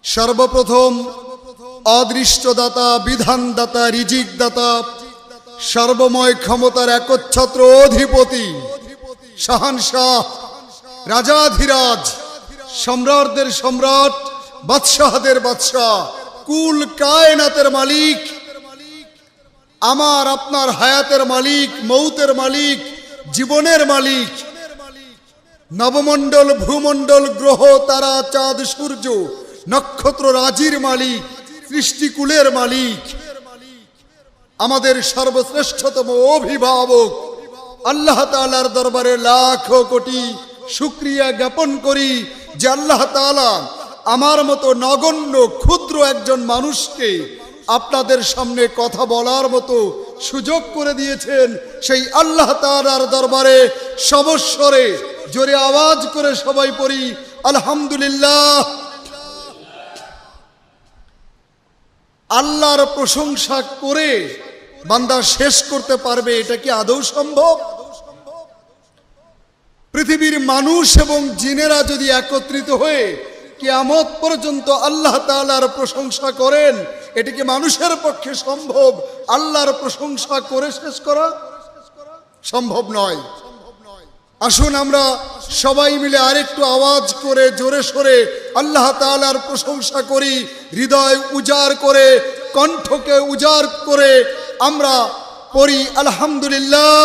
সর্বপ্রথম অদৃষ্টদাতা, বিধানদাতা, রিজিকদাতা, সর্বময় ক্ষমতার একচ্ছত্র অধিপতি, শাহানশাহ, রাজাধিরাজ, সম্রাটদের সম্রাট, বাদশাহদের বাদশাহ, কুল কায়নাতের মালিক, আমার আপনার হায়াতের মালিক, মৌতের মালিক, জীবনের মালিক, নবমণ্ডল, ভূমণ্ডল, গ্রহ, তারা, চাঁদ, সূর্য, নক্ষত্র রাজির মালিক, সৃষ্টিকুলের মালিক, আমাদের সর্বশ্রেষ্ঠতম অভিভাবক আল্লাহ তাআলার দরবারে লাখ কোটি শুকরিয়া জ্ঞাপন করি যে আল্লাহ তাআলা আমার মতো নগণ্য ক্ষুদ্র একজন মানুষকে আপনাদের সামনে কথা বলার মতো সুযোগ করে দিয়েছেন। সেই আল্লাহ তাআলার দরবারে সবস্বরে জোরে আওয়াজ করে সবাই পড়ি আলহামদুলিল্লাহ। আল্লাহর প্রশংসা করে বান্দা শেষ করতে পারবে, এটা কি আদৌ সম্ভব? পৃথিবীর মানুষ এবং জিনেরা যদি একত্রিত হয়ে কিয়ামত পর্যন্ত আল্লাহ তাআলার প্রশংসা করেন, এটা কি মানুষের পক্ষে সম্ভব? আল্লাহর প্রশংসা করে শেষ করা সম্ভব নয়। আসুন আমরা সবাই মিলে আরেকটু আওয়াজ করে জোরে সোরে আল্লাহ তাআলার প্রশংসা করি, হৃদয় উজাড় করে, কণ্ঠকে উজাড় করে আমরা পড়ি আলহামদুলিল্লাহ।